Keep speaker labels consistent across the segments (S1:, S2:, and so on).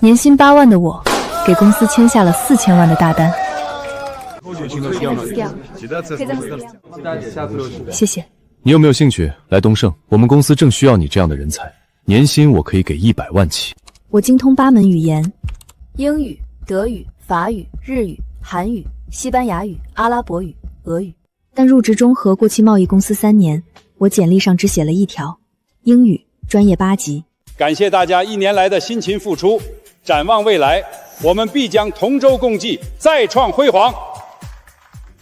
S1: 年薪8万的我，给公司签下了4000万的大单。谢谢。
S2: 你有没有兴趣来东盛？我们公司正需要你这样的人才，年薪我可以给100万起。
S1: 我精通8门语言：
S3: 英语、德语、法语、日语、韩语、西班牙语、阿拉伯语、俄语。
S1: 但入职中和国际贸易公司3年，我简历上只写了一条：英语专业8级。
S4: 感谢大家1年来的辛勤付出，展望未来，我们必将同舟共济，再创辉煌。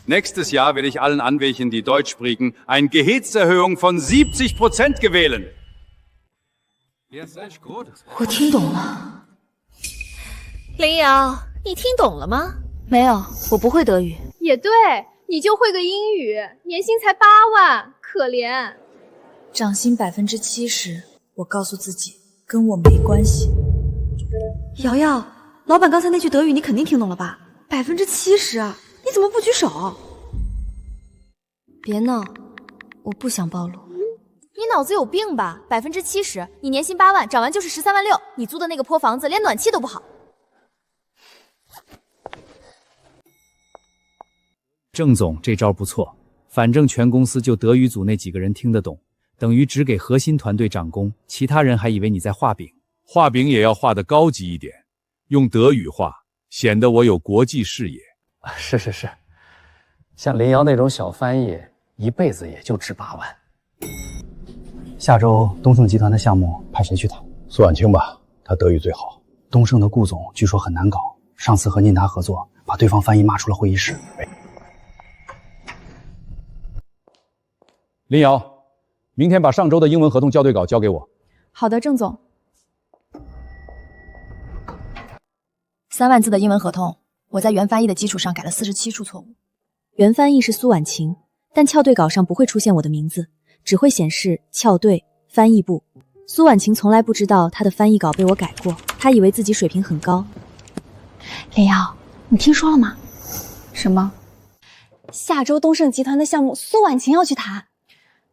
S4: Nächstes Jahr werde ich allen Anwälten, die Deutsch sprechen, eine Gehaltserhöhung von 70% gewähren.
S3: 我听懂了。林瑶，你听懂了吗？没有，我不会德语。
S5: 也对，你就会个英语，年薪才8万，可怜。
S3: 涨薪70%，我告诉自己跟我没关系。
S6: 瑶瑶，老板刚才那句德语你肯定听懂了吧？70%啊，你怎么不举手？
S3: 别闹，我不想暴露。你脑子有病吧？70%，你年薪8万，涨完就是13万6，你租的那个破房子连暖气都不好。
S7: 郑总这招不错，反正全公司就德语组那几个人听得懂，等于只给核心团队涨工，其他人还以为你在画饼。
S2: 画饼也要画得高级一点，用德语画，显得我有国际视野。
S8: 是，像林瑶那种小翻译，一辈子也就值8万。
S9: 下周东盛集团的项目派谁去谈？
S10: 苏婉清吧，他德语最好。
S9: 东盛的顾总据说很难搞，上次和宁达合作，把对方翻译骂出了会议室。
S7: 林瑶，明天把上周的英文合同校对稿交给我。
S1: 好的，郑总。
S3: 3万字的英文合同，我在原翻译的基础上改了47处错误。
S1: 原翻译是苏婉晴，但校对稿上不会出现我的名字，只会显示校对翻译部。苏婉晴从来不知道她的翻译稿被我改过，她以为自己水平很高。
S6: 林瑶，你听说了吗？
S1: 什么？
S6: 下周东盛集团的项目，苏婉晴要去谈。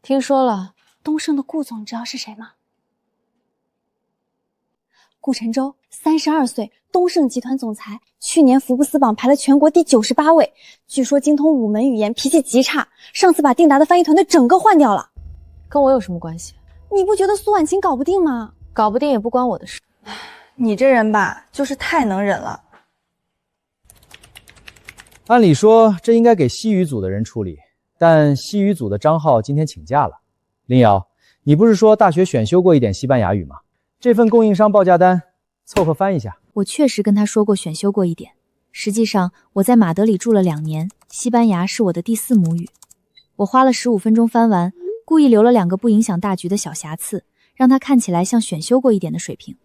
S1: 听说了。
S6: 东盛的顾总，你知道是谁吗？顾晨舟，32岁，东盛集团总裁，去年福布斯榜排了全国第98位，据说精通5门语言，脾气极差，上次把定达的翻译团队整个换掉了。
S1: 跟我有什么关系？
S6: 你不觉得苏婉晴搞不定吗？
S1: 搞不定也不关我的事。
S6: 你这人吧，就是太能忍了。
S7: 按理说这应该给西语组的人处理，但西语组的张浩今天请假了。林瑶，你不是说大学选修过一点西班牙语吗？这份供应商报价单凑合翻一下。
S1: 我确实跟他说过选修过一点，实际上我在马德里住了2年，西班牙是我的第4母语。我花了15分钟翻完，故意留了2个不影响大局的小瑕疵，让它看起来像选修过一点的水平。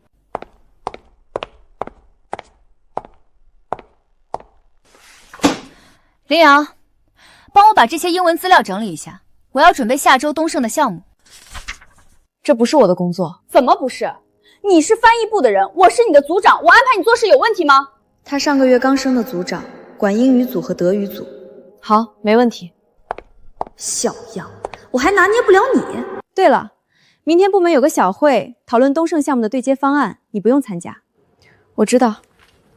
S3: 林瑶，帮我把这些英文资料整理一下，我要准备下周东盛的项目。
S1: 这不是我的工作。
S5: 怎么不是？你是翻译部的人，我是你的组长，我安排你做事有问题吗？
S6: 他上个月刚升的组长，管英语组和德语组。
S1: 好，没问题。
S6: 小样，我还拿捏不了你。
S1: 对了，明天部门有个小会，讨论东盛项目的对接方案，你不用参加。我知道，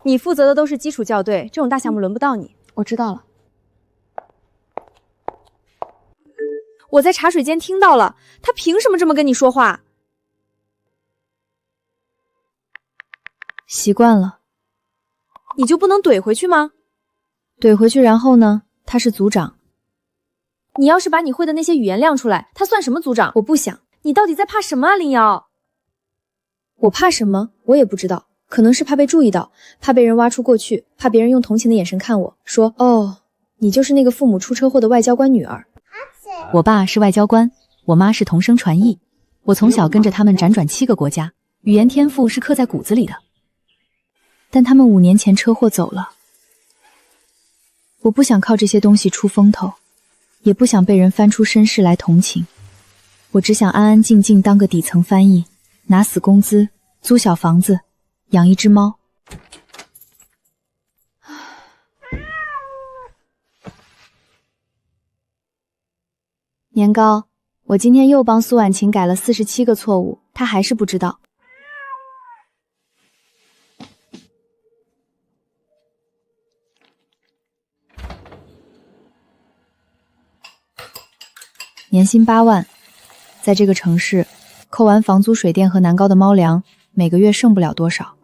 S1: 你负责的都是基础校对，这种大项目轮不到你。我知道了。我在茶水间听到了，他凭什么这么跟你说话？习惯了。你就不能怼回去吗？怼回去，然后呢？他是组长。你要是把你会的那些语言亮出来，他算什么组长？我不想。你到底在怕什么啊，林瑶？我怕什么？我也不知道，可能是怕被注意到，怕被人挖出过去，怕别人用同情的眼神看我，说：“哦，你就是那个父母出车祸的外交官女儿。”我爸是外交官，我妈是同声传译。我从小跟着他们辗转7个国家，语言天赋是刻在骨子里的。但他们5年前车祸走了。我不想靠这些东西出风头，也不想被人翻出身世来同情。我只想安安静静当个底层翻译，拿死工资，租小房子，养一只猫。年糕，我今天又帮苏婉晴改了47个错误，她还是不知道。年薪8万，在这个城市，扣完房租、水电和南高的猫粮，每个月剩不了多少。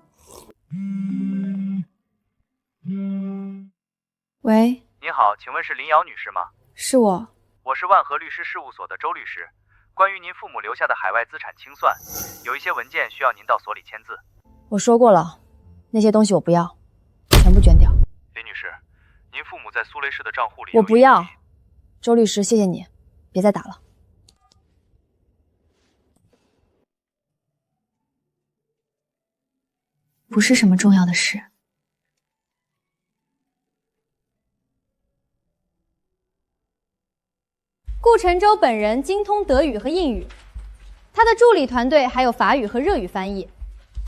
S1: 喂，
S7: 您好，请问是林瑶女士吗？
S1: 是我。
S7: 我是万和律师事务所的周律师。关于您父母留下的海外资产清算，有一些文件需要您到所里签字。
S1: 我说过了，那些东西我不要，全部捐掉。
S7: 林女士，您父母在苏雷市的账户里……
S1: 我不要。周律师，谢谢你，别再打了。不是什么重要的事。
S3: 顾晨舟本人精通德语和印语，他的助理团队还有法语和热语翻译。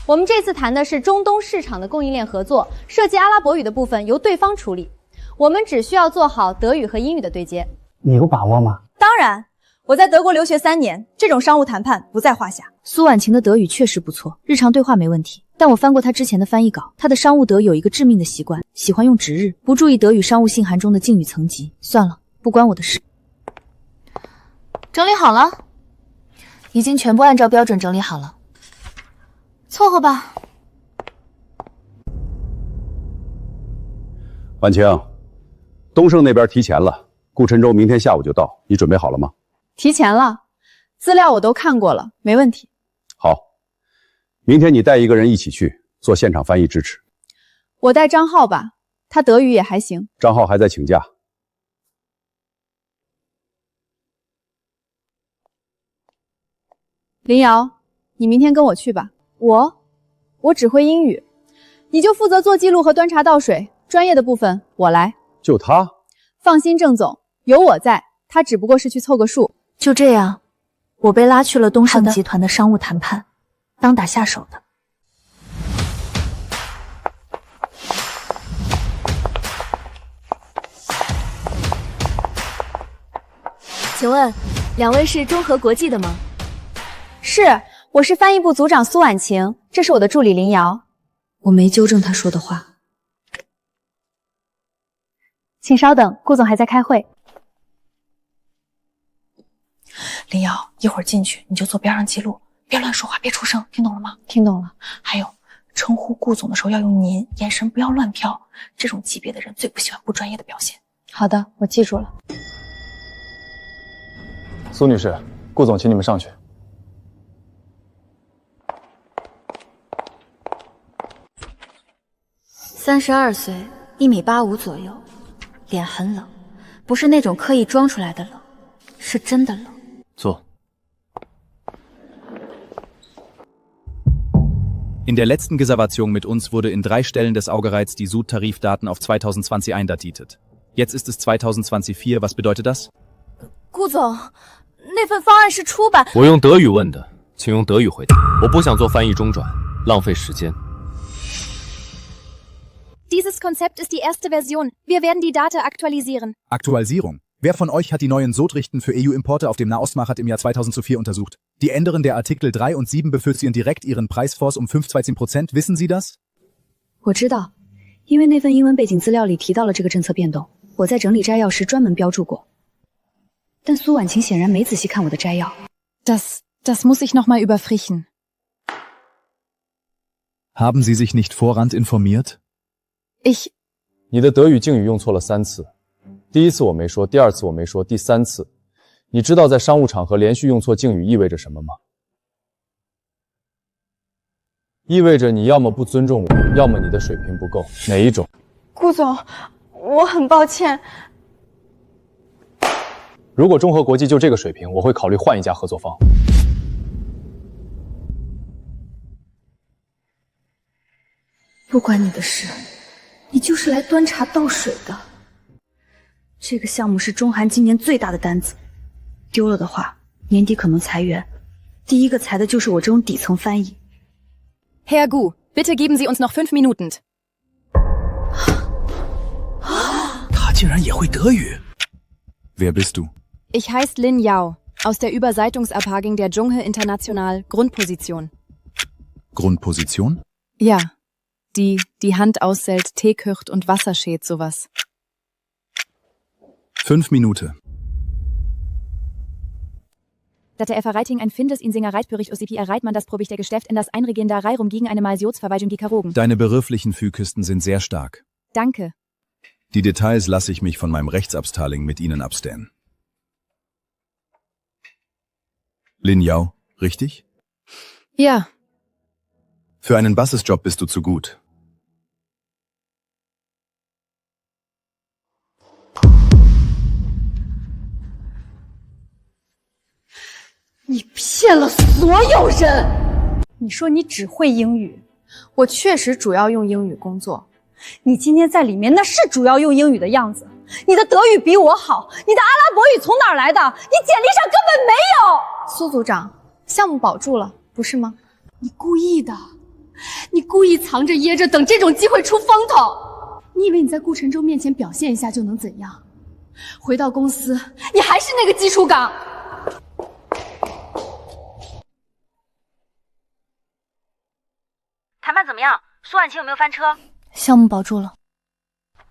S3: 我们这次谈的是中东市场的供应链合作，涉及阿拉伯语的部分由对方处理，我们只需要做好德语和英语的对接。
S9: 你有把握吗？
S6: 当然，我在德国留学3年，这种商务谈判不在话下。
S1: 苏婉晴的德语确实不错，日常对话没问题。但我翻过她之前的翻译稿，她的商务德有一个致命的习惯，喜欢用直日，不注意德语商务信函中的敬语层级。算了，不关我的事。
S3: 整理好了，已经全部按照标准整理好了，凑合吧。
S4: 婉晴，东盛那边提前了，顾晨舟明天下午就到，你准备好了吗？
S6: 提前了，资料我都看过了，没问题。
S4: 好，明天你带一个人一起去做现场翻译支持。
S6: 我带张浩吧，他德语也还行。
S4: 张浩还在请假。
S6: 林瑶，你明天跟我去吧。我只会英语，你就负责做记录和端茶倒水，专业的部分我来。
S4: 就他？
S6: 放心，郑总，有我在，他只不过是去凑个数。
S1: 就这样，我被拉去了东盛集团的商务谈判，当打下手的。
S3: 请问，2位是中和国际的吗？
S6: 是，我是翻译部组长苏婉晴，这是我的助理林瑶。
S1: 我没纠正他说的话。
S6: 请稍等，顾总还在开会。
S11: 林瑶，一会儿进去你就坐边上记录，别乱说话，别出声，听懂了吗？
S6: 听懂了。
S11: 还有，称呼顾总的时候要用您，眼神不要乱飘，这种级别的人最不喜欢不专业的表现。
S6: 好的，我记住了。
S2: 苏女士，顾总请你们上去。
S3: 32岁，1.85米左右，脸很冷，不是那种刻意装出来的冷，是真的冷。
S2: 坐。
S12: In der letzten Reservation mit uns wurde in 3 Stellen des Augereiz die Sud-Tarifdaten auf 2020 eindatiert. Jetzt ist es 2024, was bedeutet das?
S3: 顾总，那份方案是出版。
S2: 我用德语问的，请用德语回答。我不想做翻译中转，浪费时间。
S5: Dieses Konzept ist die erste Version. Wir werden die Daten aktualisieren.
S12: Aktualisierung. Wer von euch hat die neuen Sodrichten für EU-Importe auf dem Nahostmarkt im Jahr 2004 untersucht? Die Änderin der Artikel 3 und 7 befördern direkt ihren Preisforce um 15%. Wissen Sie das?
S1: 我知道，因为那份英文背景资料里提到了这个政策变动，我在整理摘要时专门标注过。但苏婉晴显然没仔细看我的摘要。
S13: Das muss ich noch mal überprüfen.
S12: Haben Sie sich nicht vorrand informiert?
S2: 你的德语敬语用错了3次，第1次我没说，第2次我没说，第3次，你知道在商务场合连续用错敬语意味着什么吗？意味着你要么不尊重我，要么你的水平不够，哪一种？
S6: 顾总，我很抱歉。
S2: 如果中和国际就这个水平，我会考虑换一家合作方。
S1: 不关你的事。 你就是来端茶倒水的。这个项目是中韩今年最大的单子，丢了的话，年底可能裁员。第一个裁的就是我这种底层翻译。
S13: Herr Gu, bitte geben Sie uns noch 5 Minuten.
S9: 他竟然也会德语。
S12: Wer bist du?
S13: Ich heiße Lin Yao, aus der Überseitungsabteilung der Zhonghe International Grundposition.
S12: Grundposition?
S13: Ja. Die Hand aushält, Tee kocht und Wasser schält, sowas.
S12: 5 Minuten.
S13: Dat der Verreiting ein Findes in Singereitbürich OCP erreicht man das Probich der Gesteft in das Einregendarei rum gegen eine Malsiosverwaltung Gikarogen.
S12: Deine begrifflichen Fügküsten sind sehr stark.
S13: Danke.
S12: Die Details lasse ich mich von meinem Rechtsabstaling mit Ihnen abstellen. Lin Yao, richtig?
S13: Ja.
S12: Für einen Bassesjob bist du zu gut.
S6: 你骗了所有人！你说你只会英语，我确实主要用英语工作。你今天在里面那是主要用英语的样子。你的德语比我好，你的阿拉伯语从哪儿来的？你简历上根本没有。苏组长，项目保住了，不是吗？你故意的，你故意藏着掖着，等这种机会出风头。你以为你在顾晨舟面前表现一下就能怎样？回到公司，你还是那个基础岗。
S14: 谈判怎么样？苏婉晴有没有翻车？
S6: 项目保住了。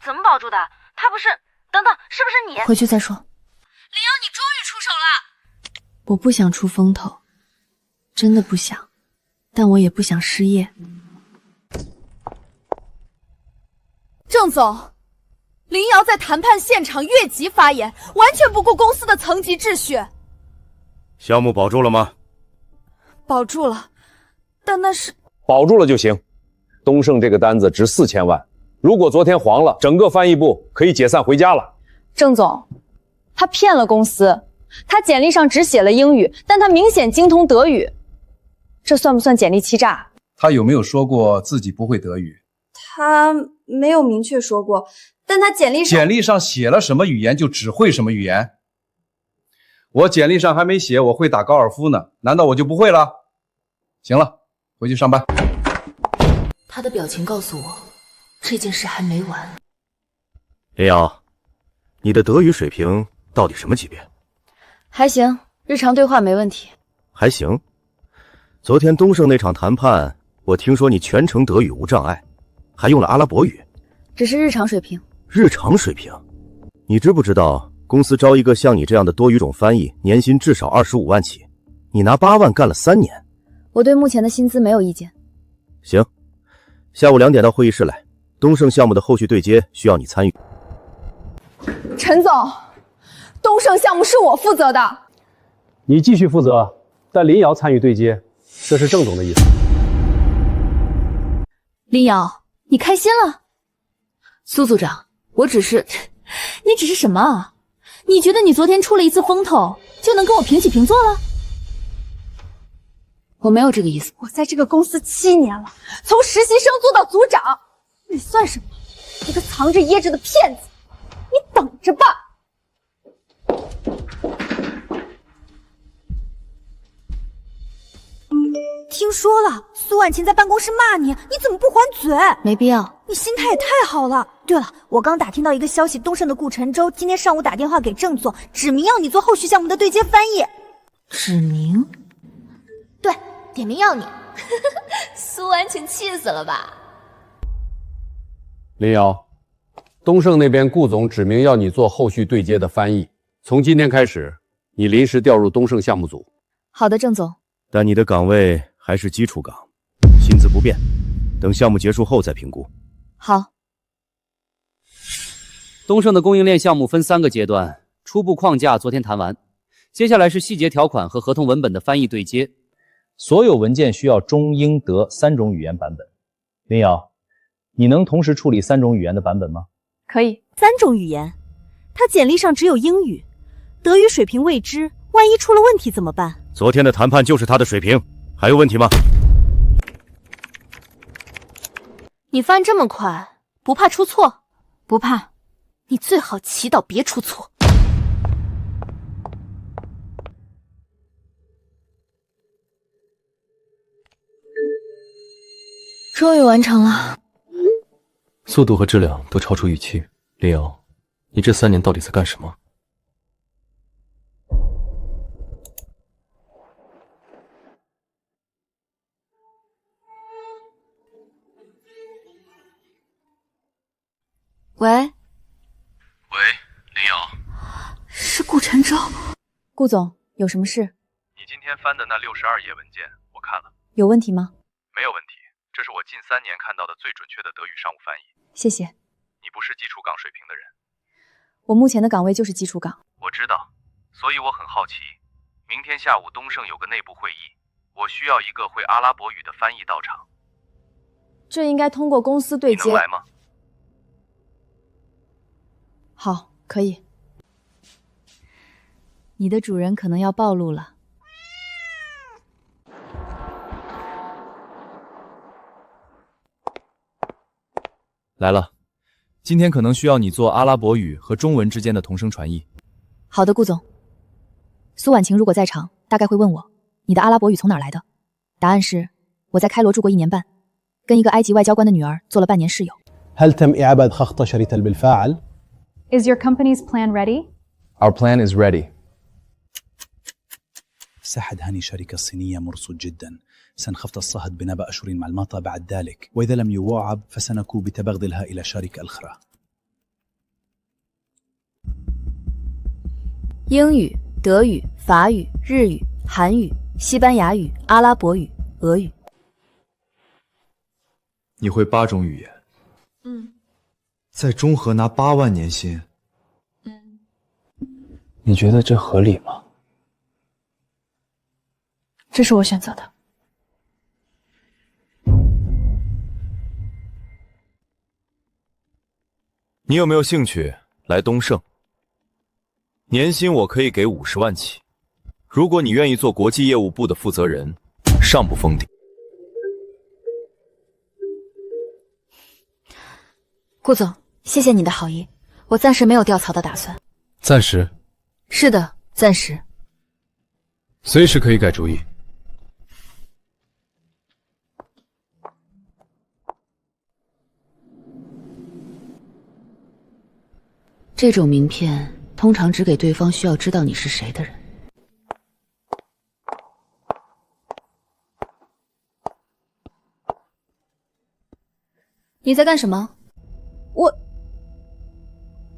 S14: 怎么保住的？他不是……等等，是不是你？
S6: 回去再说。
S14: 林瑶，你终于出手了！
S1: 我不想出风头，真的不想，但我也不想失业。
S15: 郑总，林瑶在谈判现场越级发言，完全不顾公司的层级秩序。
S16: 项目保住了吗？
S15: 保住了，但那是……
S2: 保住了就行。东盛这个单子值4000万，如果昨天黄了，整个翻译部可以解散回家了。
S6: 郑总，他骗了公司，他简历上只写了英语，但他明显精通德语，这算不算简历欺诈？
S9: 他有没有说过自己不会德语？
S6: 他没有明确说过，但他简历上
S9: 写了什么语言就只会什么语言。我简历上还没写我会打高尔夫呢，难道我就不会了？行了，回去上班。
S11: 他的表情告诉我，这件事还没完。
S16: 林瑶，你的德语水平到底什么级别？
S6: 还行，日常对话没问题。
S16: 还行。昨天东盛那场谈判，我听说你全程德语无障碍，还用了阿拉伯语。
S6: 只是日常水平。
S16: 日常水平？你知不知道公司招一个像你这样的多语种翻译，年薪至少25万起，你拿8万干了3年。
S6: 我对目前的薪资没有意见。
S16: 行，下午2点到会议室来，东盛项目的后续对接需要你参与。
S15: 陈总，东盛项目是我负责的。
S8: 你继续负责，但林瑶参与对接，这是郑总的意思。
S1: 林瑶，你开心了？苏组长，我只是……你只是什么啊？你觉得你昨天出了一次风头，就能跟我平起平坐了？我没有这个意思。
S6: 我在这个公司7年了，从实习生做到组长，你算什么？一个藏着掖着的骗子！你等着吧。
S15: 听说了，苏婉晴在办公室骂你，你怎么不还嘴？
S1: 没必要。
S15: 你心态也太好了。对了，我刚打听到一个消息，东盛的顾晨舟今天上午打电话给郑总，指明要你做后续项目的对接翻译。
S1: 指明？
S5: 对，点名要你。苏婉晴气死了吧？
S4: 林瑶，东盛那边顾总指明要你做后续对接的翻译，从今天开始，你临时调入东盛项目组。
S1: 好的，郑总。
S16: 但你的岗位还是基础岗，薪资不变，等项目结束后再评估。
S1: 好。
S17: 东盛的供应链项目分3个阶段，初步框架昨天谈完，接下来是细节条款和合同文本的翻译对接。
S7: 所有文件需要中英德3种语言版本。林瑶，你能同时处理3种语言的版本吗？
S6: 可以。
S15: 3种语言？他简历上只有英语，德语水平未知，万一出了问题怎么办？
S16: 昨天的谈判就是他的水平，还有问题吗？
S1: 你翻这么快，不怕出错？
S15: 不怕，你最好祈祷别出错。
S1: 终于完成了。
S2: 速度和质量都超出预期。林瑶，你这3年到底在干什么？
S1: 喂，
S16: 林瑶，
S15: 是顾晨舟。
S6: 顾总，有什么事？
S16: 你
S2: 天翻的那62页文件，我看了，
S1: 有问题吗？
S2: 没有问题。这是我近3年看到的最准确的德语商务翻译。
S1: 谢谢。
S2: 你不是基础岗水平的人，
S1: 我目前的岗位就是基础岗。
S2: 我知道，所以我很好奇，明天下午东盛有个内部会议，我需要一个会阿拉伯语的翻译到场。
S1: 这应该通过公司对接。
S2: 你能来吗？
S1: 好，可以。你的主人可能要暴露了。
S2: 来了，今天可能需要你做阿拉伯语和中文之间的同声传译。
S1: 好的，顾总。苏婉晴如果在场，大概会问我，你的阿拉伯语从哪儿来的？答案是，我在开罗住过1年半，跟一个埃及外交官的女儿做了半年室友。
S10: هل تم إعادة خطة شريطة بالفعل؟
S6: Is your company's plan ready?
S2: Our plan is ready.
S12: ساحد هاني شركة صينية مرصود جدا. سنخفض الصهد بنبأ أشهر مع المطى بعد ذلك، وإذا لم يوعب فسنكون بتبغضلها إلى شركة أخرى.
S1: 英语、德语、法语、日语、韩语、西班牙语、阿拉伯语、俄语。
S18: 你会8种语言？在中和拿8万年薪？你觉得这合理吗？
S6: 这是我选择的。
S16: 你有没有兴趣来东盛？年薪我可以给50万起，如果你愿意做国际业务部的负责人，上不封顶。
S1: 顾总，谢谢你的好意，我暂时没有调槽的打算。
S2: 暂时？
S1: 是的，暂时。
S2: 随时可以改主意。
S19: 这种名片通常只给对方需要知道你是谁的人。
S1: 你在干什么？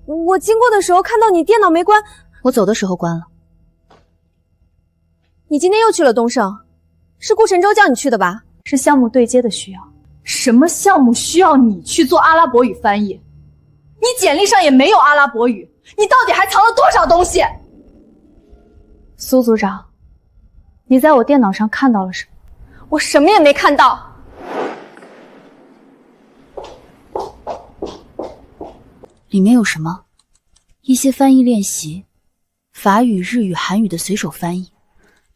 S1: 我经过的时候看到你电脑没关，
S19: 我走的时候关了。
S1: 你今天又去了东盛，是顾晨舟叫你去的吧？
S6: 是项目对接的需要。什么项目需要你去做阿拉伯语翻译？你简历上也没有阿拉伯语，你到底还藏了多少东西？苏组长，你在我电脑上看到了什么？
S1: 我什么也没看到。
S19: 里面有什么？一些翻译练习，法语、日语、韩语的随手翻译，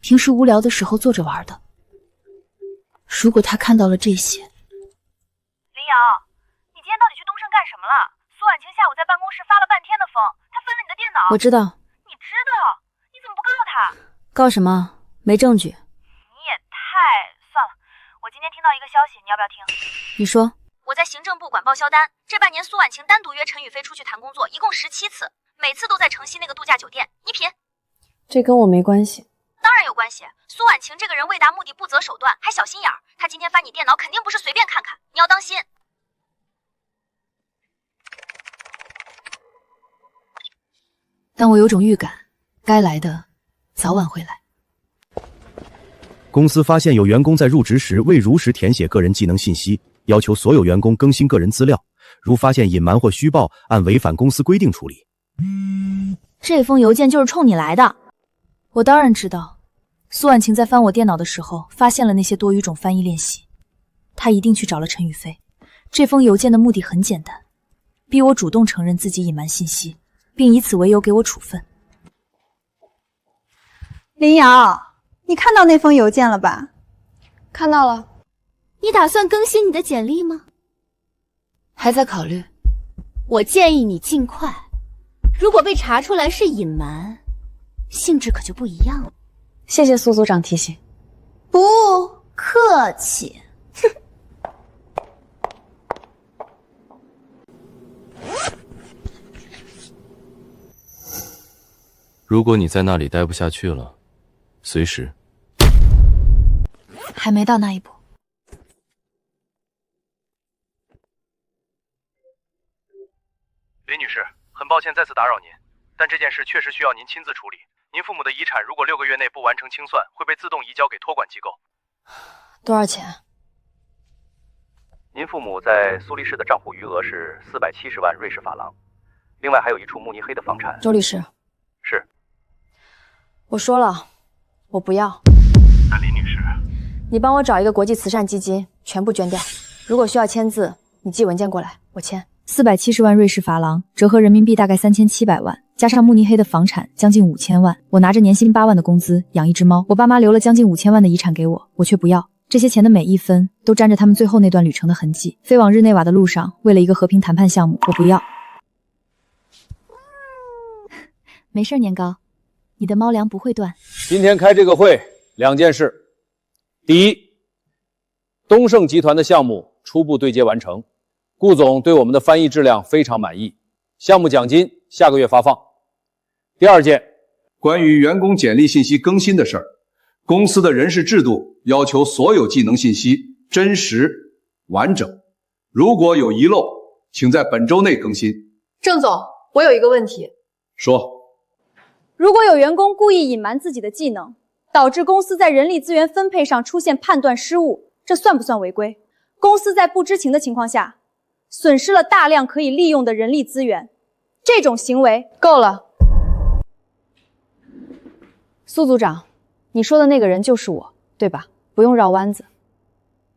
S19: 平时无聊的时候做着玩的。如果他看到了这些，
S14: 林瑶，你今天到底去东盛干什么了？苏婉晴下午在办公室发了半天的疯，她分了你的电脑。
S19: 我知道。
S14: 你知道？你怎么不告她？
S19: 告什么？没证据。
S14: 你也太……算了，我今天听到一个消息，你要不要听？
S19: 你说。
S14: 我在行政部管报销单，这半年苏婉晴单独约陈宇飞出去谈工作，一共17次，每次都在城西那个度假酒店。你品？
S1: 这跟我没关系。
S14: 当然有关系。苏婉晴这个人为达目的不择手段，还小心眼儿。她今天翻你电脑肯定不是随便看看，你要当心。
S19: 但我有种预感，该来的早晚会来。
S16: 公司发现有员工在入职时未如实填写个人技能信息，要求所有员工更新个人资料，如发现隐瞒或虚报，按违反公司规定处理。
S1: 这封邮件就是冲你来的。我当然知道，苏婉晴在翻我电脑的时候发现了那些多语种翻译练习，她一定去找了陈宇飞。这封邮件的目的很简单，逼我主动承认自己隐瞒信息，并以此为由给我处分。
S6: 林瑶，你看到那封邮件了吧？
S1: 看到了。
S5: 你打算更新你的简历吗？
S19: 还在考虑。
S5: 我建议你尽快。如果被查出来是隐瞒，性质可就不一样了。
S1: 谢谢苏组长提醒。
S5: 不客气。
S2: 如果你在那里待不下去了，随时。
S19: 还没到那一步。
S20: 李女士，很抱歉再次打扰您，但这件事确实需要您亲自处理。
S16: 您父母的遗产如果6个月内不完成清算，会被自动移交给托管机构。
S1: 多少钱？
S16: 您父母在苏黎世的账户余额是470万瑞士法郎，另外还有一处慕尼黑的房产。
S1: 周律师，
S16: 是。
S1: 我说了，我不要。
S16: 那林女士，
S1: 你帮我找一个国际慈善基金，全部捐掉。如果需要签字，你寄文件过来，我签。470万瑞士法郎，折合人民币大概3700万，加上慕尼黑的房产将近5000万。我拿着年薪8万的工资养一只猫，我爸妈留了将近5000万的遗产给我，我却不要。这些钱的每一分都沾着他们最后那段旅程的痕迹。飞往日内瓦的路上，为了一个和平谈判项目，我不要。
S19: 没事，年糕，你的猫粮不会断。
S2: 今天开这个会，2件事。第一，东盛集团的项目初步对接完成，顾总对我们的翻译质量非常满意，项目奖金下个月发放。第二件，
S9: 关于员工简历信息更新的事儿，公司的人事制度要求所有技能信息真实完整，如果有遗漏，请在本周内更新。
S6: 郑总，我有一个问题。
S9: 说，
S3: 如果有员工故意隐瞒自己的技能，导致公司在人力资源分配上出现判断失误，这算不算违规？公司在不知情的情况下，损失了大量可以利用的人力资源，这种行为够了。苏组长，你说的那个人就是我，对吧？不用绕弯子。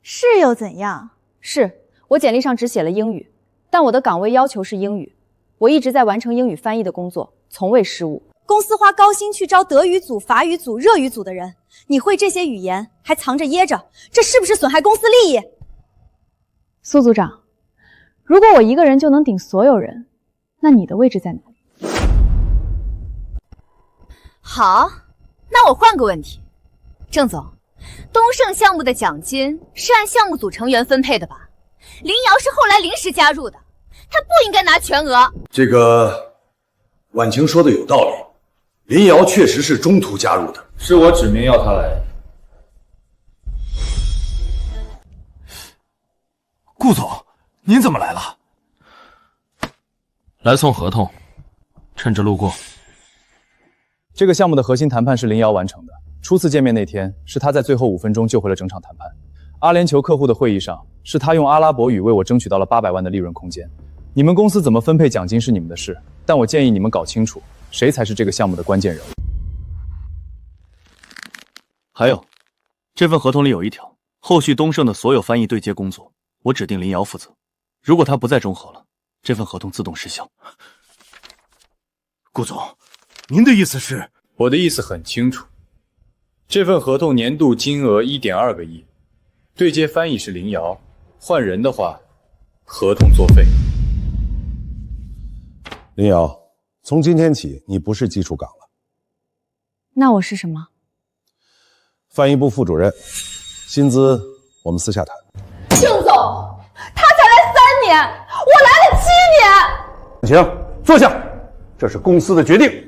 S15: 是又怎样？
S3: 是，我简历上只写了英语，但我的岗位要求是英语，我一直在完成英语翻译的工作，从未失误。
S15: 公司花高薪去招德语组、法语组、热语组的人，你会这些语言还藏着掖着，这是不是损害公司利益？
S3: 苏组长，如果我一个人就能顶所有人，那你的位置在哪里？
S5: 好，那我换个问题，郑总，东盛项目的奖金是按项目组成员分配的吧？林瑶是后来临时加入的，他不应该拿全额。
S20: 这个婉晴说的有道理，林瑶确实是中途加入的，
S2: 是我指明要他来。
S18: 顾总，您怎么来了？
S2: 来送合同，趁着路过。这个项目的核心谈判是林瑶完成的。初次见面那天，是他在最后5分钟救回了整场谈判。阿联酋客户的会议上，是他用阿拉伯语为我争取到了800万的利润空间。你们公司怎么分配奖金是你们的事，但我建议你们搞清楚，谁才是这个项目的关键人物。
S16: 还有，这份合同里有一条，后续东盛的所有翻译对接工作，我指定林瑶负责。如果他不再中和了，这份合同自动失效。
S18: 顾总，您的意思是？
S2: 我的意思很清楚，这份合同年度金额1.2个亿，对接翻译是林瑶，换人的话，合同作废。
S20: 林瑶，从今天起你不是技术岗了，
S3: 那我是什么？
S20: 翻译部副主任，薪资我们私下谈。
S6: 郑总，他才来3年，我来了7年。
S20: 行，坐下，这是公司的决定。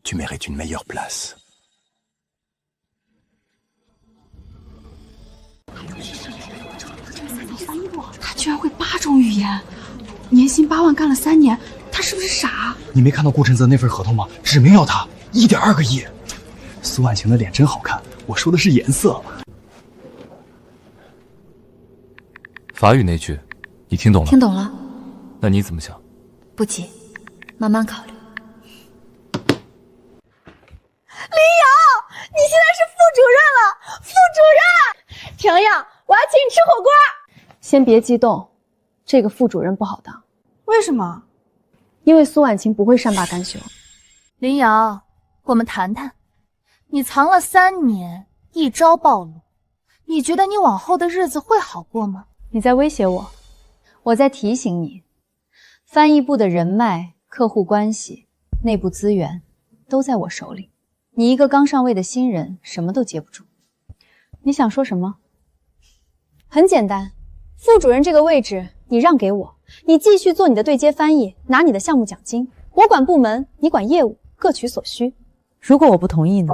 S20: Tu mérites une meilleure place。
S6: 他居然会8种语言，年薪8万，干了3年，他是不是傻？
S18: 你没看到顾晨泽那份合同吗？指明要他1.2个亿。苏婉晴的脸真好看，我说的是颜色。
S2: 法语那句，你听懂了？
S19: 听懂了。
S2: 那你怎么想？
S19: 不急，慢慢考虑。
S15: 林瑶，你现在是副主任了，副主任！
S3: 婷婷，我要请你吃火锅。先别激动，这个副主任不好当。
S6: 为什么？
S3: 因为苏婉晴不会善罢甘休。
S19: 林瑶，我们谈谈。你藏了3年，一朝暴露，你觉得你往后的日子会好过吗？
S3: 你在威胁我？我在提醒你，翻译部的人脉、客户关系、内部资源都在我手里。你一个刚上位的新人，什么都接不住。你想说什么？很简单，副主任这个位置你让给我，你继续做你的对接翻译，拿你的项目奖金，我管部门，你管业务，各取所需。如果我不同意呢？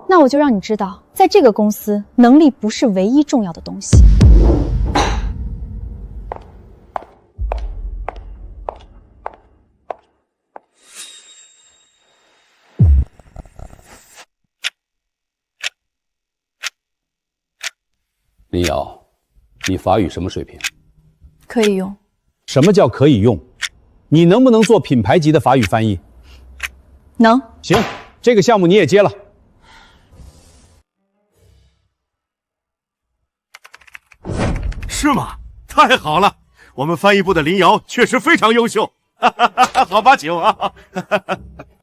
S3: 那我就让你知道，在这个公司，能力不是唯一重要的东西。
S21: 林瑶，你法语什么水平？
S6: 可以用。
S2: 什么叫可以用？你能不能做品牌级的法语翻译？
S6: 能。
S2: 行，这个项目你也接了。
S20: 是吗？太好了，我们翻译部的林瑶确实非常优秀。好把酒啊！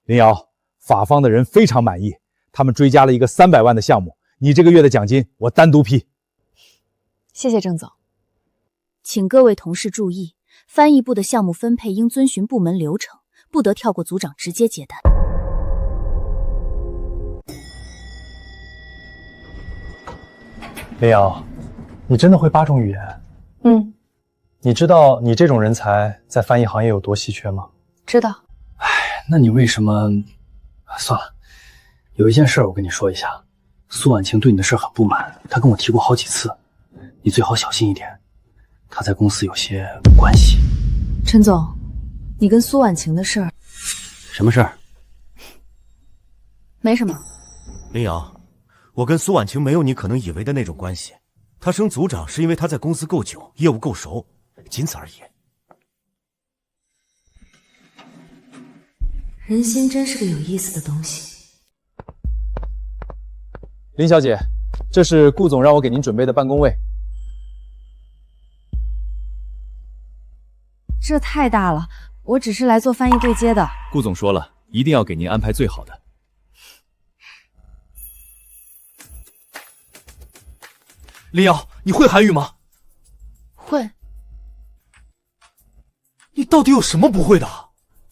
S2: 林瑶，法方的人非常满意，他们追加了一个300万的项目，你这个月的奖金我单独批。
S1: 谢谢郑总。
S19: 请各位同事注意，翻译部的项目分配应遵循部门流程，不得跳过组长直接接单。
S18: 林瑶，你真的会8种语言？
S6: 嗯，
S18: 你知道你这种人才在翻译行业有多稀缺吗？
S6: 知道。
S18: 那你为什么……算了，有一件事我跟你说一下。苏婉晴对你的事很不满，她跟我提过好几次，你最好小心一点。她在公司有些关系。
S1: 陈总，你跟苏婉晴的事儿……
S21: 什么事儿？
S19: 没什么。
S20: 林瑶，我跟苏婉晴没有你可能以为的那种关系。她升组长是因为她在公司够久，业务够熟，仅此而已。
S1: 人心真是个有意思的东西。
S2: 林小姐，这是顾总让我给您准备的办公位。
S1: 这太大了，我只是来做翻译对接的。
S2: 顾总说了，一定要给您安排最好的。
S18: 林瑶，你会韩语吗？
S19: 会。
S18: 你到底有什么不会的？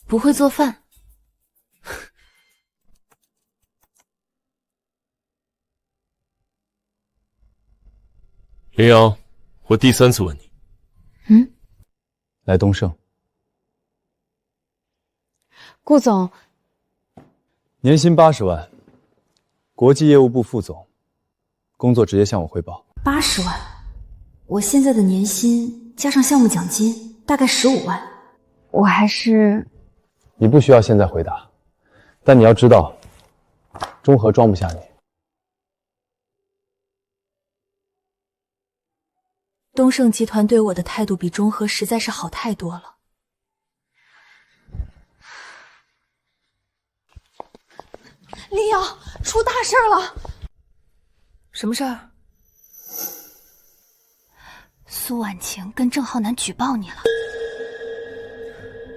S19: 不会做饭。
S20: 林瑶，我第3次问你。
S2: 来东盛。
S1: 顾总，
S2: 年薪80万，国际业务部副总，工作直接向我汇报。
S15: 80万，我现在的年薪加上项目奖金大概15万。
S1: 我还是……
S2: 你不需要现在回答，但你要知道，中和装不下你。
S19: 东盛集团对我的态度比中和实在是好太多了。
S6: 林瑶，出大事了！
S19: 什么事儿？苏婉晴跟郑浩南举报你了。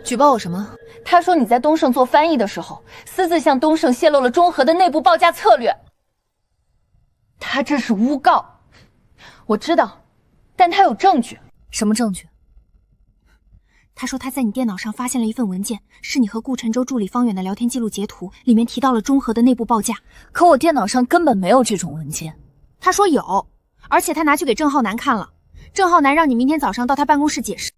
S5: 举报我什么？他说你在东盛做翻译的时候，私自向东盛泄露了中和的内部报价策略。他这是诬告，我知道。但他有证据。
S19: 什么证据？他说他在你电脑上发现了一份文件，是你和顾晨舟助理方远的聊天记录截图，里面提到了中和的内部报价。可我电脑上根本没有这种文件。
S1: 他说有，而且他拿去给郑浩南看了。郑浩南让你明天早上到他办公室解释。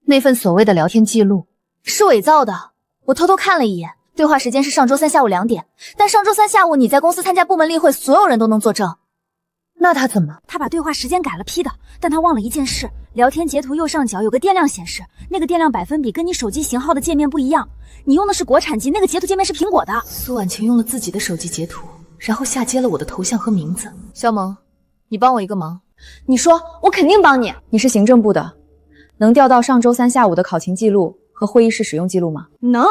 S19: 那份所谓的聊天记录是伪造的，我偷偷看了一眼，对话时间是上周3下午2点，但上周3下午你在公司参加部门例会，所有人都能作证。那他怎么？
S15: 他把对话时间改了 P 的，但他忘了一件事，聊天截图右上角有个电量显示，那个电量百分比跟你手机型号的界面不一样，你用的是国产机，那个截图界面是苹果的。
S19: 苏婉晴用了自己的手机截图，然后下接了我的头像和名字。肖萌，你帮我一个忙。
S1: 你说，我肯定帮你。你是行政部的，能调到上周3下午的考勤记录和会议室使用记录吗？
S6: 能，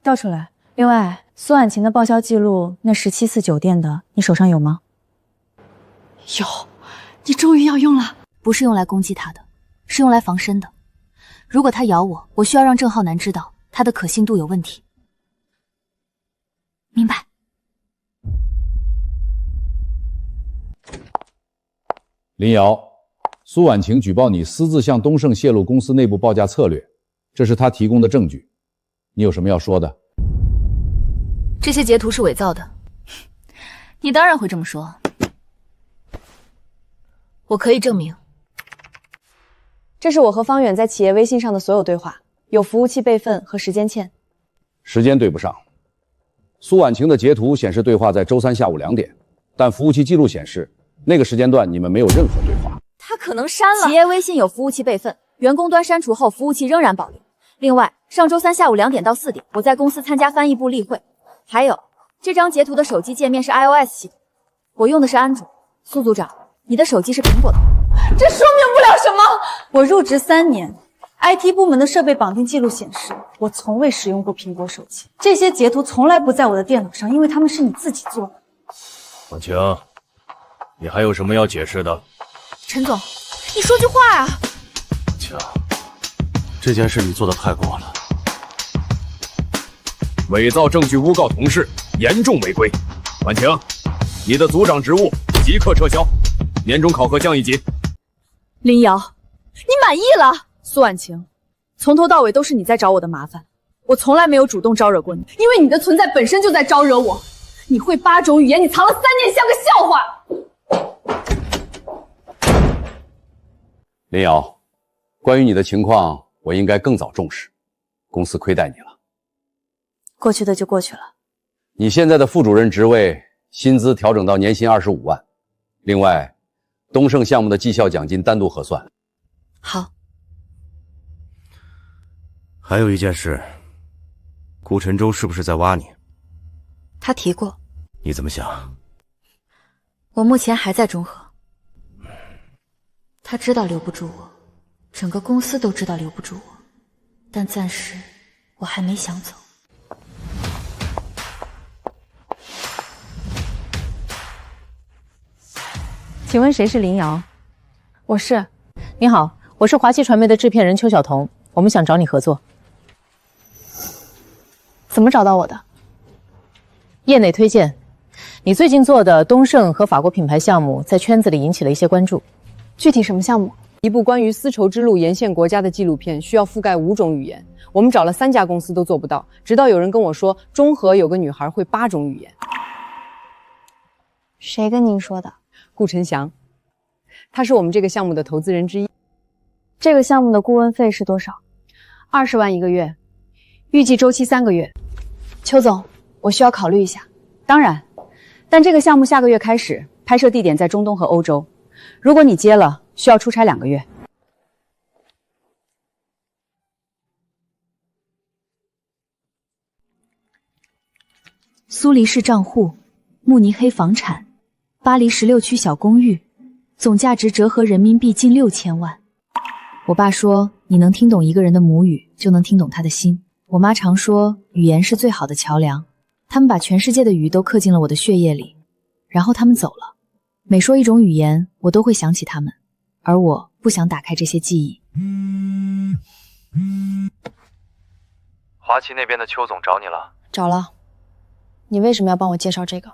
S1: 调出来。另外，苏婉晴的报销记录，那17次酒店的，你手上有吗？
S6: 有，你终于要用了。
S19: 不是用来攻击他的，是用来防身的。如果他咬我，我需要让郑浩南知道他的可信度有问题。明白。
S4: 林瑶，苏婉晴举报你私自向东盛泄露公司内部报价策略，这是他提供的证据。你有什么要说的？
S19: 这些截图是伪造的。你当然会这么说。我可以证明。
S1: 这是我和方远在企业微信上的所有对话，有服务器备份和时间欠。
S4: 时间对不上。苏婉晴的截图显示对话在周3下午2点，但服务器记录显示那个时间段你们没有任何对话。
S1: 他可能删了。企业微信有服务器备份，员工端删除后服务器仍然保留。另外，上周3下午2点到4点，我在公司参加翻译部例会。还有，这张截图的手机界面是 iOS 系统，我用的是安卓。苏组长，你的手机是苹果的，
S6: 这说明不了什么。我入职3年 ，IT 部门的设备绑定记录显示，我从未使用过苹果手机。这些截图从来不在我的电脑上，因为他们是你自己做的。
S20: 婉晴，你还有什么要解释的？
S15: 陈总，你说句话啊！
S20: 晴，这件事你做的太过了，伪造证据诬告同事，严重违规。婉晴，你的组长职务即刻撤销，年终考核降1级。
S1: 林瑶，你满意了？苏婉晴，从头到尾都是你在找我的麻烦，我从来没有主动招惹过你。
S6: 因为你的存在本身就在招惹我。你会8种语言，你藏了3年，像个笑话。
S21: 林瑶，关于你的情况，我应该更早重视，公司亏待你了。
S1: 过去的就过去了。
S21: 你现在的副主任职位，薪资调整到年薪25万，另外，东盛项目的绩效奖金单独核算。
S1: 好。
S20: 还有一件事，顾晨舟是不是在挖你？
S1: 他提过。
S20: 你怎么想？
S1: 我目前还在中和。他知道留不住我，整个公司都知道留不住我，但暂时我还没想走。
S13: 请问谁是林瑶？
S6: 我是。
S13: 你好，我是华西传媒的制片人邱晓彤，我们想找你合作。
S6: 怎么找到我的？
S13: 业内推荐。你最近做的东盛和法国品牌项目在圈子里引起了一些关注。
S6: 具体什么项目？
S22: 一部关于丝绸之路沿线国家的纪录片，需要覆盖5种语言。我们找了3家公司都做不到，直到有人跟我说，中和有个女孩会8种语言。
S6: 谁跟您说的？
S22: 顾晨翔，他是我们这个项目的投资人之一。
S6: 这个项目的顾问费是多少
S22: ？20万1个月，预计周期3个月。
S6: 邱总，我需要考虑一下。
S22: 当然，但这个项目下个月开始，拍摄地点在中东和欧洲。如果你接了，需要出差2个月。
S19: 苏黎世账户，慕尼黑房产，巴黎16区小公寓，总价值折合人民币近6000万。我爸说，你能听懂一个人的母语，就能听懂他的心。我妈常说，语言是最好的桥梁。他们把全世界的语都刻进了我的血液里，然后他们走了。每说一种语言，我都会想起他们，而我不想打开这些记忆。
S23: 华旗那边的邱总找你了？
S6: 找了。你为什么要帮我介绍这个？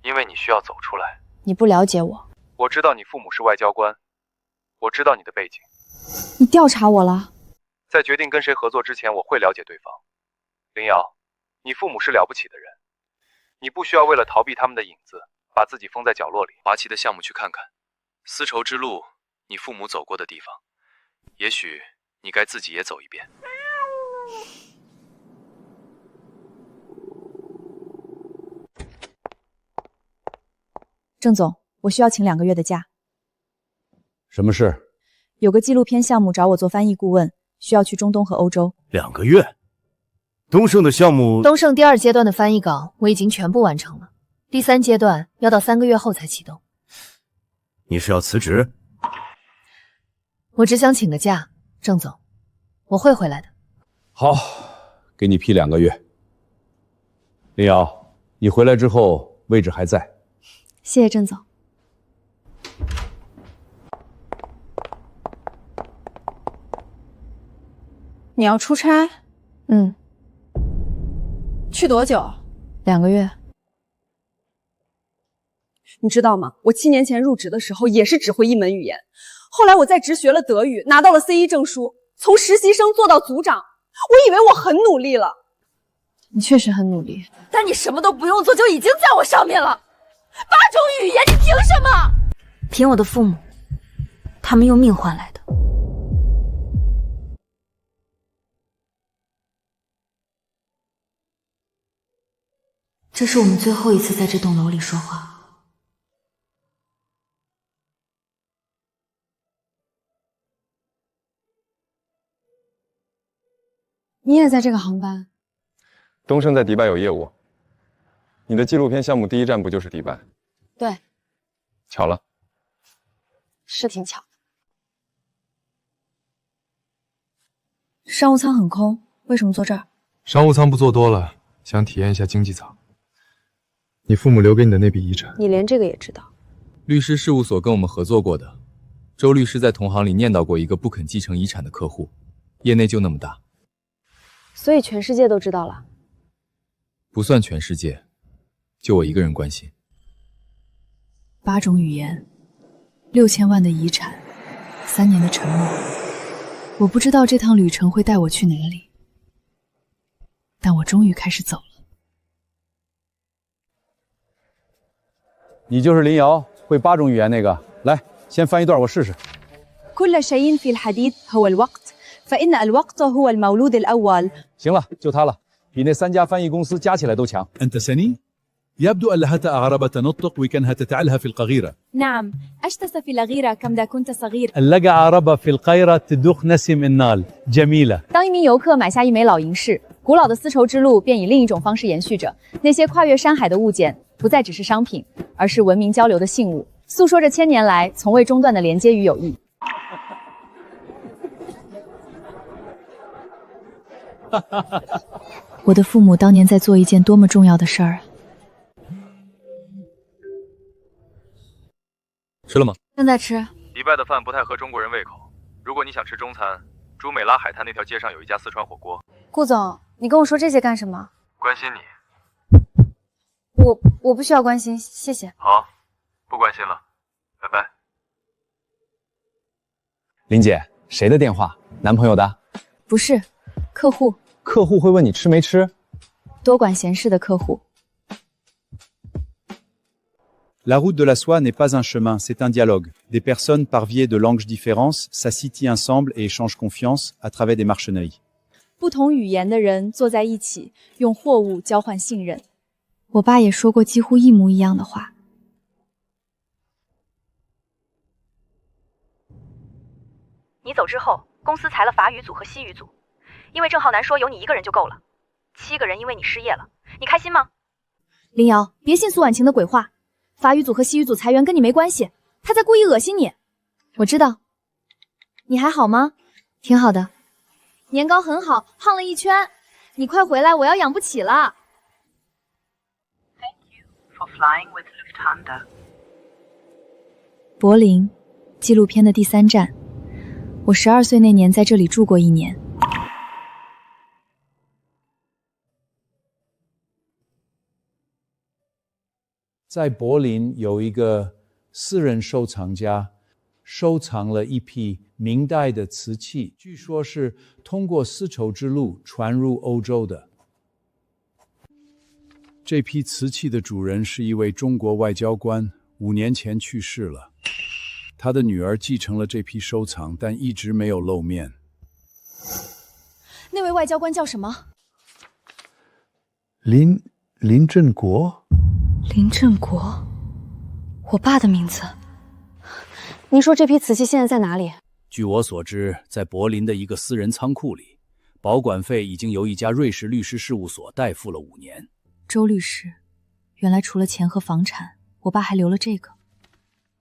S23: 因为你需要走出来。
S6: 你不了解我。
S23: 我知道你父母是外交官，我知道你的背景。
S6: 你调查我了？
S23: 在决定跟谁合作之前，我会了解对方。林瑶，你父母是了不起的人，你不需要为了逃避他们的影子，把自己封在角落里。华旗的项目去看看，丝绸之路，你父母走过的地方，也许你该自己也走一遍。
S1: 郑总，我需要请2个月的假。
S21: 什么事？
S1: 有个纪录片项目找我做翻译顾问，需要去中东和欧洲。
S20: 2个月？东盛的项目，
S1: 东盛第2阶段的翻译稿我已经全部完成了，第3阶段要到3个月后才启动。
S20: 你是要辞职？
S1: 我只想请个假，郑总，我会回来的。
S21: 好，给你批2个月。林瑶，你回来之后位置还在。
S1: 谢谢郑总。
S6: 你要出差？去多久
S1: ？2个月。
S22: 你知道吗？我7年前入职的时候也是只会1门语言，后来我在职学了德语，拿到了 C1 证书，从实习生做到组长。我以为我很努力了。
S6: 你确实很努力，
S1: 但你什么都不用做就已经在我上面了。8种语言，你凭什么？
S19: 凭我的父母，他们用命换来的。这是我们最后一次在这栋楼里说话。
S6: 你也在这个航班？
S24: 东盛在迪拜有业务，你的纪录片项目第1站不就是迪拜？
S6: 对。
S24: 巧了，
S6: 是挺巧。
S1: 商务舱很空，为什么坐这儿？
S24: 商务舱不坐多了，想体验一下经济舱。你父母留给你的那笔遗产，
S6: 你连这个也知道？
S2: 律师事务所跟我们合作过的，周律师在同行里念叨过一个不肯继承遗产的客户，业内就那么大。
S6: 所以全世界都知道了？
S2: 不算全世界，就我一个人关心。
S1: 8种语言，6000万的遗产，3年的沉默。我不知道这趟旅程会带我去哪里，但我终于开始走了。
S2: 你就是林瑶，会8种语言那个，来，先翻一段我试试。
S7: كل شيء في الحديث هو الوقت، فإن الوقت هو المولود الأول。
S2: 行了，就他了，比那3家翻译公司加起来都强。
S8: أنت سني؟ يبدو أن لها أعرب تنطق وكانها تتعلها في القغيرة.
S7: نعم، أشتس في الغيرة كم دا كنت صغير.
S10: اللقى عربة في القيرة تدوخ نسم النال جميلة.
S3: 当一名游客买下一枚老银饰，古老的丝绸之路便以另一种方式延续着。那些跨越山海的物件，不再只是商品，而是文明交流的信物，诉说着1000年来从未中断的连接与友谊。
S1: 我的父母当年在做一件多么重要的事儿。
S2: 吃了吗？
S1: 正在吃。
S23: 迪拜的饭不太合中国人胃口。如果你想吃中餐，朱美拉海滩那条街上有一家四川火锅。
S6: 顾总，你跟我说这些干什么？
S23: 关心你。
S6: 我不需要关心，谢谢。
S23: 好，不关心了，拜拜。
S2: 林姐，谁的电话？男朋友的？
S1: 不是，客户。
S2: 客户会问你吃没吃？
S1: 多管闲事的客户。
S11: La route de la soie n'est pas un chemin, c'est un dialogue. Des personnes par biais de langues différentes s'assitient ensemble et échangent confiance à travers des marcheneries.
S1: 不同语言的人坐在一起，用货物交换信任。我爸也说过几乎一模一样的话。
S14: 你走之后，公司裁了法语组和西语组，因为郑浩南说有你一个人就够了，7个人因为你失业了，你开心吗？
S1: 林瑶，别信苏婉晴的鬼话。法语组和西语组裁员跟你没关系，他在故意恶心你。我知道。你还好吗？挺好的。年糕很好，胖了1圈。你快回来，我要养不起了。柏林，纪录片的第3站。我12岁那年在这里住过1年。
S11: 在柏林有一个私人收藏家，收藏了一批明代的瓷器，据说是通过丝绸之路传入欧洲的。这批瓷器的主人是一位中国外交官，5年前去世了。他的女儿继承了这批收藏，但一直没有露面。
S1: 那位外交官叫什么？
S10: 林振国。
S6: 林振国，我爸的名字。您说这批瓷器现在在哪里？
S11: 据我所知，在柏林的一个私人仓库里，保管费已经由一家瑞士律师事务所代付了5年。
S1: 周律师，原来除了钱和房产，我爸还留了这个。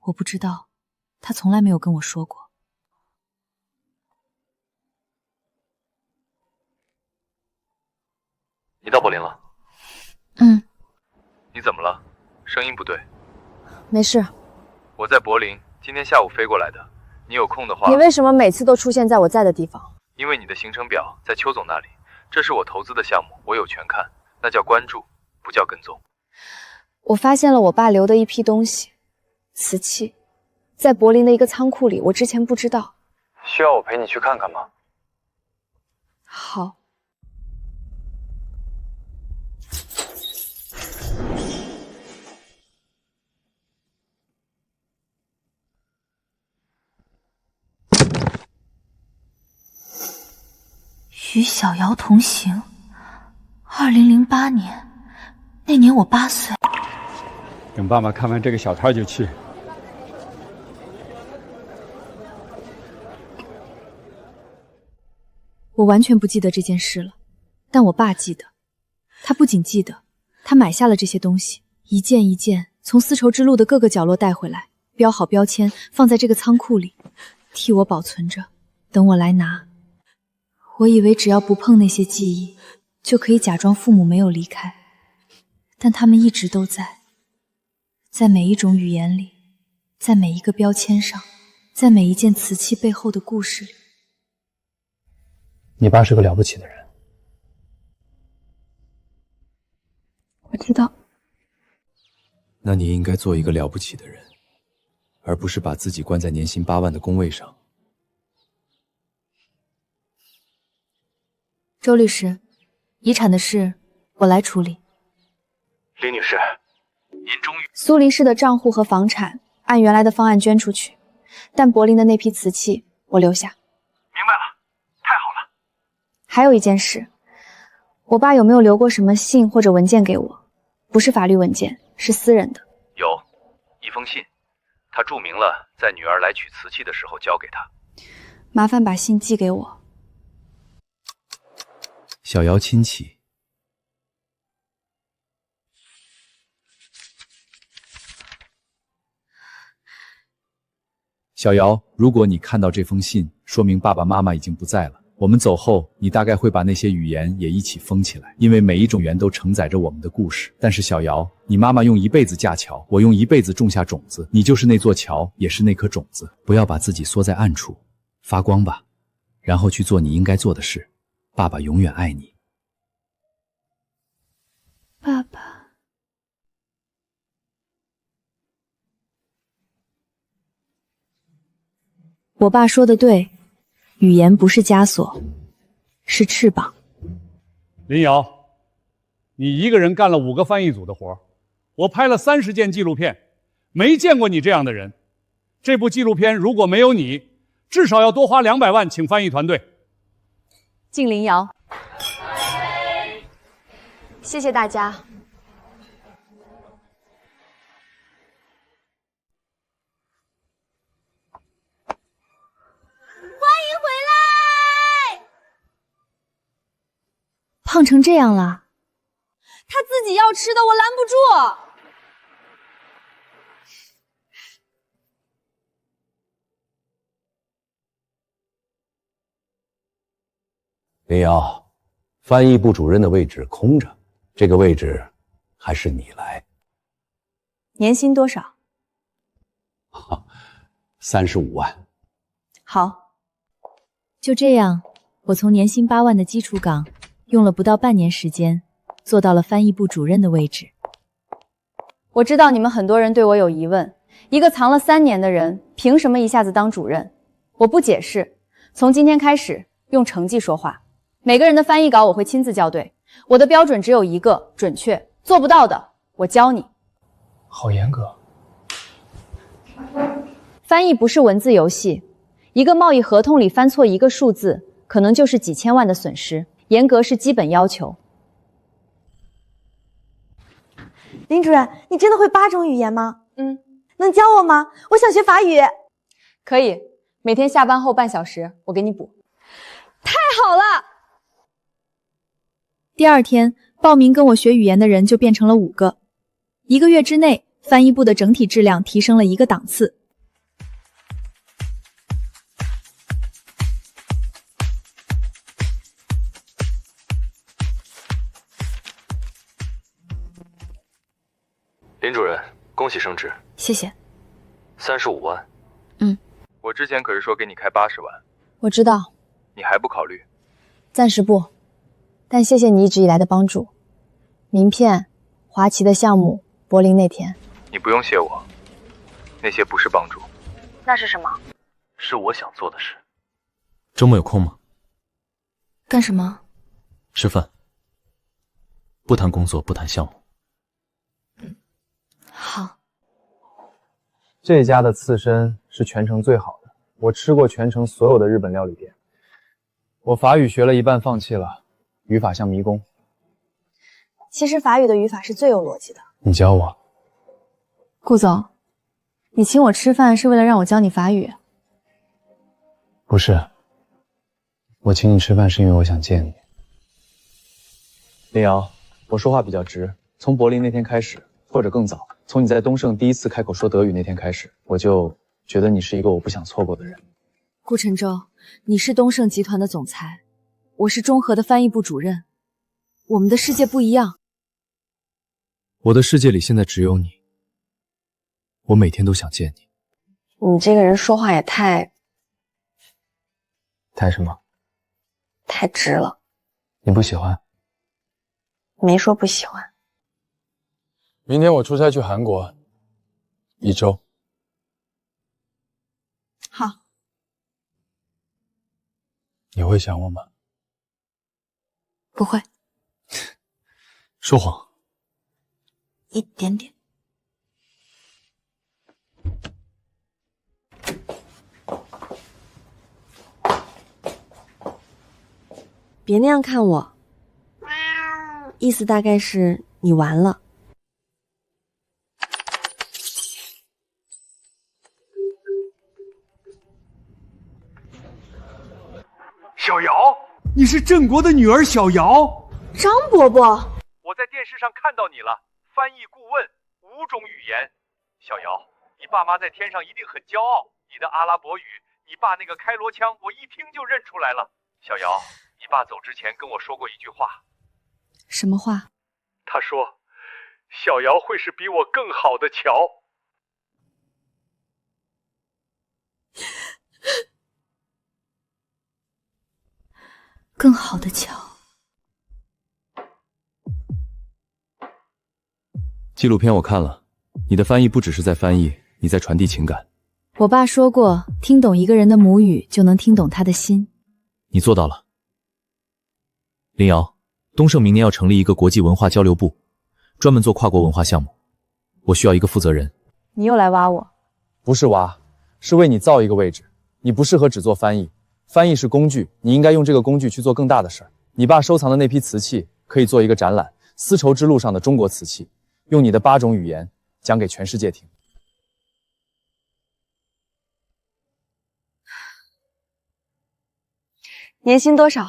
S1: 我不知道，他从来没有跟我说过。
S23: 你到柏林了？
S1: 嗯。
S23: 你怎么了？声音不对。
S6: 没事。
S23: 我在柏林，今天下午飞过来的。你有空的话。
S6: 你为什么每次都出现在我在的地方？
S23: 因为你的行程表在邱总那里，这是我投资的项目，我有权看，那叫关注，不叫跟踪。
S6: 我发现了我爸留的一批东西，瓷器，在柏林的一个仓库里，我之前不知道。
S23: 需要我陪你去看看吗？
S6: 好。
S19: 与小瑶同行，2008年，那年我8岁。
S17: 等爸妈看完这个小摊就去。
S1: 我完全不记得这件事了，但我爸记得。他不仅记得，他买下了这些东西，一件一件从丝绸之路的各个角落带回来，标好标签，放在这个仓库里，替我保存着，等我来拿。我以为只要不碰那些记忆，就可以假装父母没有离开，但他们一直都在，在每一种语言里，在每一个标签上，在每一件瓷器背后的故事里。
S2: 你爸是个了不起的人，
S1: 我知道。
S2: 那你应该做一个了不起的人，而不是把自己关在年薪8万的工位上。
S1: 周律师，遗产的事我来处理。
S23: 李女士，您终于……
S1: 苏黎世的账户和房产按原来的方案捐出去，但柏林的那批瓷器我留下。
S23: 明白了，太好了。
S1: 还有一件事，我爸有没有留过什么信或者文件给我？不是法律文件，是私人的。
S23: 有一封信，他注明了在女儿来取瓷器的时候交给他。
S1: 麻烦把信寄给我。
S2: 小瑶亲戚。小瑶，如果你看到这封信，说明爸爸妈妈已经不在了。我们走后，你大概会把那些语言也一起封起来，因为每一种语言都承载着我们的故事。但是小瑶，你妈妈用一辈子架桥，我用一辈子种下种子，你就是那座桥，也是那颗种子。不要把自己缩在暗处，发光吧，然后去做你应该做的事。爸爸永远爱你。
S1: 爸爸，我爸说的对，语言不是枷锁，是翅膀。
S10: 林瑶，你一个人干了5个翻译组的活，我拍了30件纪录片，没见过你这样的人。这部纪录片如果没有你，至少要多花200万请翻译团队。
S6: 敬林瑶。
S1: 谢谢大家。胖成这样了，
S22: 他自己要吃的，我拦不住。
S21: 林瑶，翻译部主任的位置空着，这个位置还是你来。
S1: 年薪多少
S21: ？35万。
S1: 好，就这样，我从年薪8万的基础岗用了不到半年时间，做到了翻译部主任的位置。
S3: 我知道你们很多人对我有疑问，一个藏了3年的人，凭什么一下子当主任？我不解释，从今天开始用成绩说话。每个人的翻译稿我会亲自校对，我的标准只有一个，准确。做不到的，我教你。
S2: 好严格。
S3: 翻译不是文字游戏，一个贸易合同里翻错一个数字，可能就是几千万的损失。严格是基本要求。
S9: 林主任，你真的会8种语言吗？能教我吗？我想学法语。
S3: 可以，每天下班后半小时，我给你补。
S22: 太好了！
S1: 第2天，报名跟我学语言的人就变成了5个。1个月之内，翻译部的整体质量提升了1个档次。
S23: 林主任，恭喜升职。
S1: 谢谢。
S23: 35万。我之前可是说给你开80万。
S3: 我知道。
S23: 你还不考虑？
S3: 暂时不，但谢谢你一直以来的帮助。名片、华旗的项目、柏林那天，
S23: 你不用谢我，那些不是帮助。
S14: 那是什么？
S23: 是我想做的事。
S20: 周末有空吗？
S1: 干什么？
S20: 吃饭。不谈工作，不谈项目。
S1: 好。
S2: 这家的刺身是全城最好的，我吃过全城所有的日本料理店。我法语学了一半放弃了，语法像迷宫。
S9: 其实法语的语法是最有逻辑的。
S2: 你教我。
S3: 顾总，你请我吃饭是为了让我教你法语？
S2: 不是，我请你吃饭是因为我想见你。林瑶，我说话比较直，从柏林那天开始，或者更早，从你在东盛第一次开口说德语那天开始，我就觉得你是一个我不想错过的人。
S1: 顾晨舟，你是东盛集团的总裁，我是中和的翻译部主任，我们的世界不一样。
S2: 我的世界里现在只有你，我每天都想见你。
S9: 你这个人说话也太
S2: 什么？
S9: 太直了。
S2: 你不喜欢？
S9: 没说不喜欢。
S24: 明天我出差去韩国1周。
S6: 好。
S24: 你会想我吗？
S19: 不会，
S2: 说谎。
S19: 一点点。
S9: 别那样看我，意思大概是你完了。
S5: 小瑶，你是郑国的女儿小瑶。
S9: 张伯伯，
S23: 我在电视上看到你了，翻译顾问，5种语言。小瑶，你爸妈在天上一定很骄傲，你的阿拉伯语，你爸那个开罗腔，我一听就认出来了。小瑶，你爸走之前跟我说过一句话。
S1: 什么话？
S23: 他说，小瑶会是比我更好的乔。
S19: 更好的桥。
S2: 纪录片我看了，你的翻译不只是在翻译，你在传递情感。
S1: 我爸说过，听懂一个人的母语，就能听懂他的心。
S2: 你做到了。林瑶，东盛明年要成立一个国际文化交流部，专门做跨国文化项目，我需要一个负责人。
S9: 你又来挖我？
S2: 不是挖，是为你造一个位置。你不适合只做翻译，翻译是工具，你应该用这个工具去做更大的事儿。你爸收藏的那批瓷器可以做一个展览，丝绸之路上的中国瓷器，用你的8种语言讲给全世界听。
S9: 年薪多少？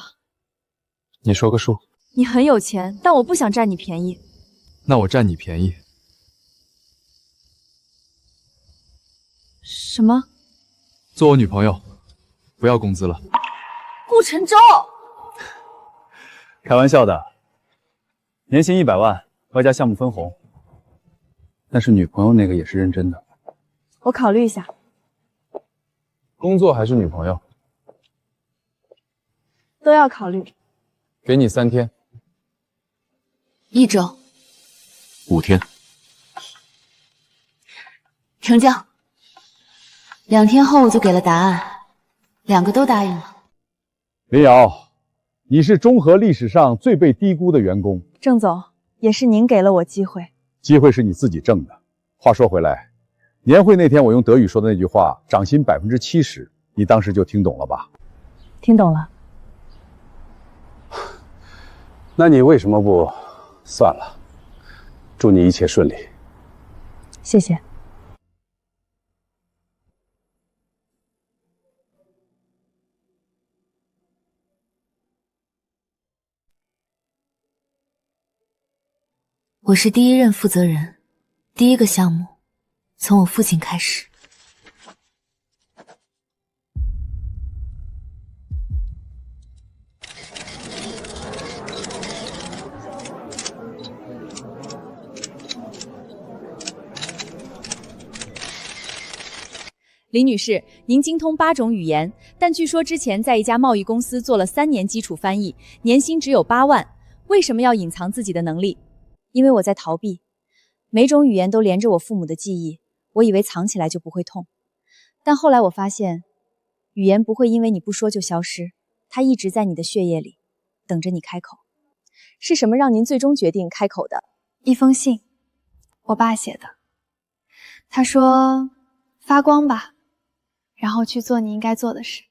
S2: 你说个数。
S1: 你很有钱，但我不想占你便宜。
S2: 那我占你便宜。
S1: 什么？
S2: 做我女朋友，不要工资了。
S1: 顾晨舟，
S2: 开玩笑的，年薪100万，外加项目分红。但是女朋友那个也是认真的。
S9: 我考虑一下。
S2: 工作还是女朋友？
S9: 都要考虑。
S2: 给你3天。
S19: 1周。
S2: 5天。
S19: 成交。2天后我就给了答案，2个都答应了。
S10: 林瑶，你是中和历史上最被低估的员工。
S9: 郑总，也是您给了我机会。
S10: 机会是你自己挣的。话说回来，年会那天我用德语说的那句话，涨薪70%，你当时就听懂了吧？
S9: 听懂了。
S10: 那你为什么不算了？祝你一切顺利。
S9: 谢谢。
S19: 我是第1任负责人，第1个项目从我父亲开始。
S1: 林女士，您精通8种语言，但据说之前在一家贸易公司做了3年基础翻译，年薪只有8万，为什么要隐藏自己的能力？因为我在逃避，每种语言都连着我父母的记忆，我以为藏起来就不会痛，但后来我发现，语言不会因为你不说就消失，它一直在你的血液里，等着你开口。是什么让您最终决定开口的？
S6: 一封信，我爸写的。他说：“发光吧，然后去做你应该做的事。”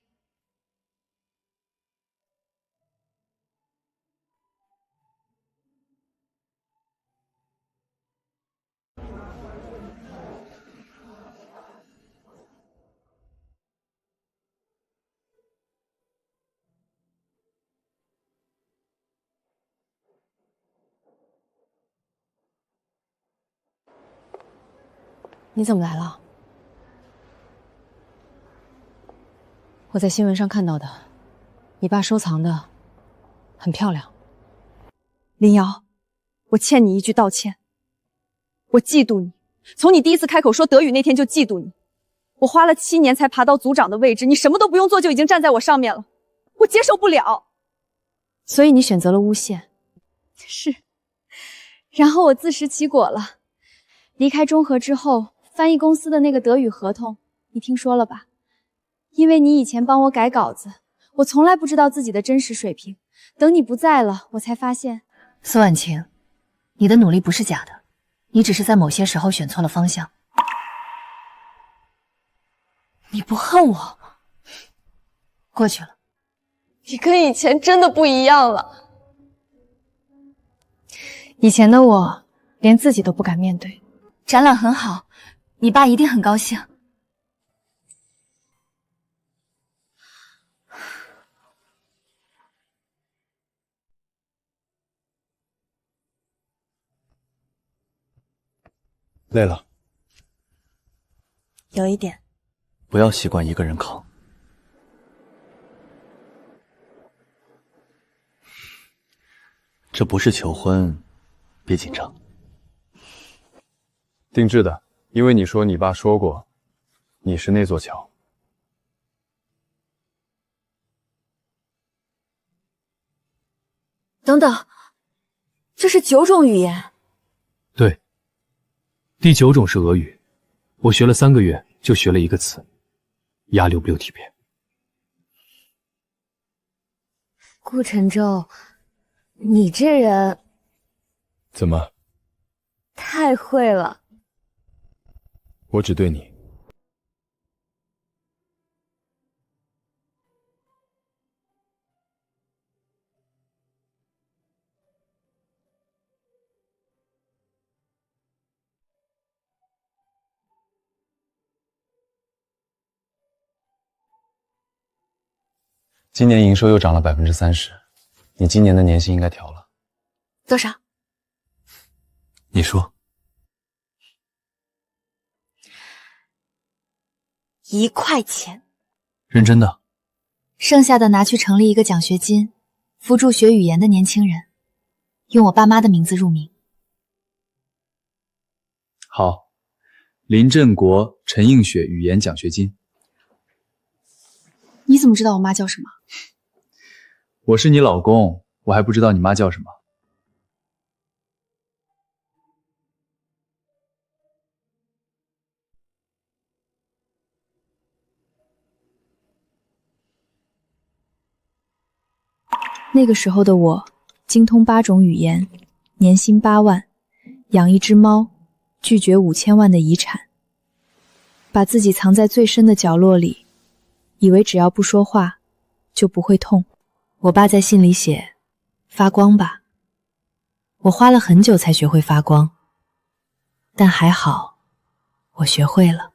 S13: 你怎么来了？我在新闻上看到的，你爸收藏的很漂亮。
S6: 林瑶，我欠你一句道歉。我嫉妒你，从你第一次开口说德语那天就嫉妒你。我花了7年才爬到组长的位置，你什么都不用做就已经站在我上面了，我接受不了。
S1: 所以你选择了诬陷。
S6: 是，然后我自食其果了。离开中和之后，翻译公司的那个德语合同，你听说了吧？因为你以前帮我改稿子，我从来不知道自己的真实水平。等你不在了，我才发现。
S19: 苏婉晴，你的努力不是假的，你只是在某些时候选错了方向。你不恨我？过去了。
S6: 你跟以前真的不一样了。以前的我连自己都不敢面对。
S19: 展览很好，你爸一定很高兴。
S2: 累了，
S9: 有一点。
S2: 不要习惯一个人扛。这不是求婚，别紧张。定制的，因为你说你爸说过，你是那座桥。
S9: 等等，这是9种语言。
S4: 对，第9种是俄语，我学了3个月就学了一个词，压溜不溜体片。
S9: 顾晨舟，你这人
S2: 怎么？
S9: 太会了。
S2: 我只对你。今年营收又涨了30%，你今年的年薪应该调了。
S9: 多少？
S2: 你说。
S9: 1块钱。
S4: 认真的？
S19: 剩下的拿去成立一个奖学金，扶助学语言的年轻人，用我爸妈的名字入名。
S2: 好，林振国、陈映雪语言奖学金。
S6: 你怎么知道我妈叫什么？
S2: 我是你老公，我还不知道你妈叫什么。
S1: 那个时候的我，精通8种语言，年薪8万，养一只猫，拒绝5000万的遗产，把自己藏在最深的角落里，以为只要不说话，就不会痛。我爸在信里写：“发光吧。”我花了很久才学会发光，但还好，我学会了。